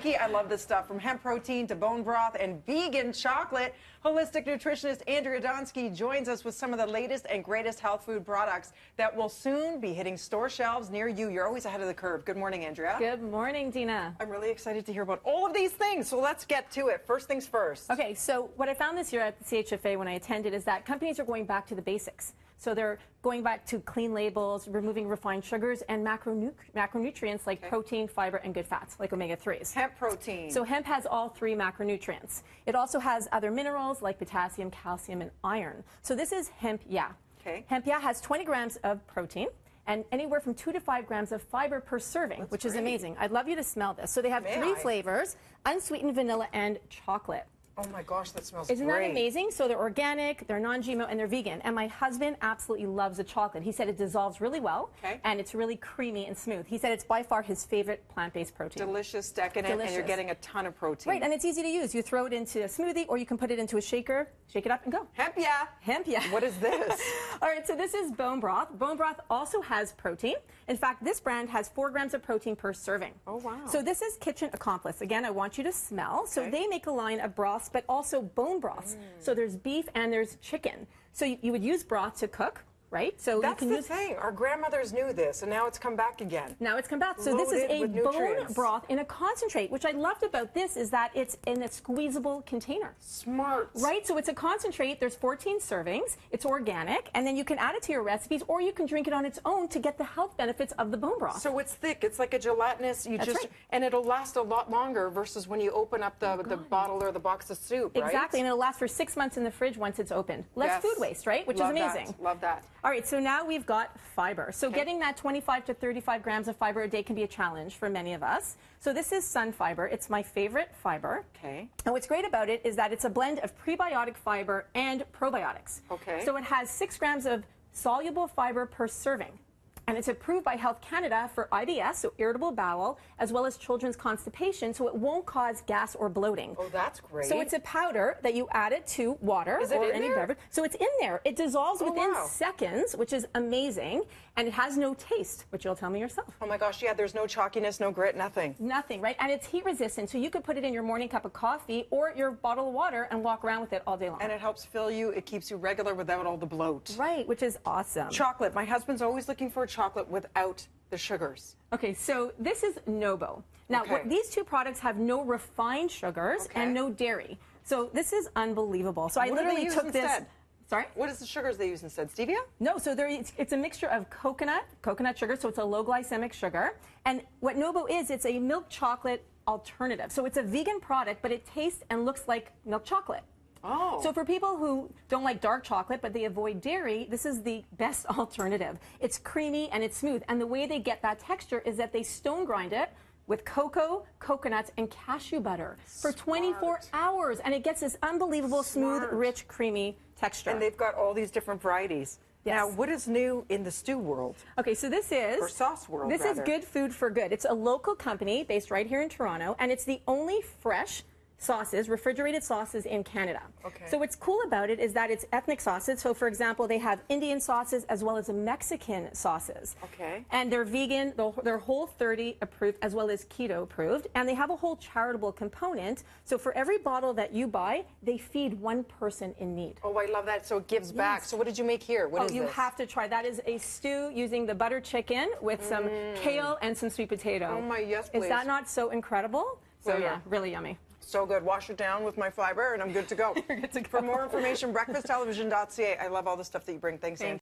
Donsky. I love this stuff, from hemp protein to bone broth and vegan chocolate. Holistic nutritionist Andrea Donsky joins us with some of the latest and greatest health food products that will soon be hitting store shelves near you. You're always ahead of the curve. Good morning, Andrea. Good morning, Dina. I'm really excited to hear about all of these things, so let's get to it. First things first. Okay, so what I found this year at the CHFA when I attended is that companies are going back to the basics. So they're going back to clean labels, removing refined sugars, and macronutrients like protein, fiber, and good fats, like omega-3s. Hemp protein. So hemp has all three macronutrients. It also has other minerals like potassium, calcium, and iron. So this is Hemp Ya. Okay. Hemp Ya has 20 grams of protein and anywhere from 2 to 5 grams of fiber per serving, which is amazing. I'd love you to smell this. So they have three flavors: unsweetened vanilla and chocolate. Oh my gosh, that smells Isn't great. that amazing? So they're organic, they're non-GMO, and they're vegan. And my husband absolutely loves the chocolate. He said it dissolves really well, and it's really creamy and smooth. He said it's by far his favorite plant-based protein. Delicious, decadent, and you're getting a ton of protein. Right, and it's easy to use. You throw it into a smoothie, or you can put it into a shaker, shake it up, and go. Hemp Ya. Hemp Ya. What is this? All right, so this is bone broth. Bone broth also has protein. In fact, this brand has 4 grams of protein per serving. Oh, wow. So this is Kitchen Accomplice. Again, I want you to smell. So they make a line of broths, but also bone broths. So there's beef and there's chicken. So you would use broth to cook, right? So that's you can the thing. Our grandmothers knew this, and now it's come back again. Now it's come back. So this is a bone broth in a concentrate. Which I loved about this is that it's in a squeezable container. Smart. Right? So it's a concentrate. There's 14 servings. It's organic, and then you can add it to your recipes, or you can drink it on its own to get the health benefits of the bone broth. So it's thick. It's like a gelatinous. And it'll last a lot longer versus when you open up the bottle or the box of soup. Right? Exactly, and it'll last for 6 months in the fridge once it's opened. Less food waste, right? Which is amazing. Love that. All right, so now we've got fiber. So getting that 25 to 35 grams of fiber a day can be a challenge for many of us. So this is sun fiber. It's my favorite fiber. Okay. And what's great about it is that it's a blend of prebiotic fiber and probiotics. Okay. So it has 6 grams of soluble fiber per serving. And it's approved by Health Canada for IBS, so irritable bowel, as well as children's constipation, so it won't cause gas or bloating. Oh, that's great. So it's a powder that you add it to water or any beverage. So it's in there. It dissolves within seconds, which is amazing, and it has no taste, which you'll tell me yourself. Oh my gosh, yeah, there's no chalkiness, no grit, nothing. Nothing, right? And it's heat resistant, so you could put it in your morning cup of coffee or your bottle of water and walk around with it all day long. And it helps fill you. It keeps you regular without all the bloat. Right, which is awesome. Chocolate. My husband's always looking for chocolate without the sugars. Okay, so this is Nobo. Now, these two products have no refined sugars and no dairy. So this is unbelievable. So I literally took this. Sorry? What is the sugars they use instead? Stevia? No, so it's a mixture of coconut sugar, so it's a low glycemic sugar. And what Nobo is, it's a milk chocolate alternative. So it's a vegan product, but it tastes and looks like milk chocolate. Oh. So for people who don't like dark chocolate, but they avoid dairy, this is the best alternative. It's creamy and it's smooth. And the way they get that texture is that they stone grind it with cocoa, coconuts, and cashew butter for 24 hours. And it gets this unbelievable, smooth, rich, creamy texture. And they've got all these different varieties. Yes. Now, what is new in the stew world? Okay, so this is... Or sauce world, This is Good Food for Good. It's a local company based right here in Toronto, and it's the only fresh sauces, refrigerated sauces in Canada. Okay. So what's cool about it is that it's ethnic sauces. So for example, they have Indian sauces as well as Mexican sauces. Okay. And they're vegan, they're Whole30 approved as well as keto approved. And they have a whole charitable component. So for every bottle that you buy, they feed one person in need. Oh, I love that. So it gives back. So what did you make here? What is this? You have to try. That is a stew using the butter chicken with some kale and some sweet potato. Oh my, yes, please. Is that not so incredible? So yeah, really yummy. So good. Wash it down with my Fibre, and I'm good to go. You're good to go. For more information, breakfasttelevision.ca. I love all the stuff that you bring. Thanks, Andrea.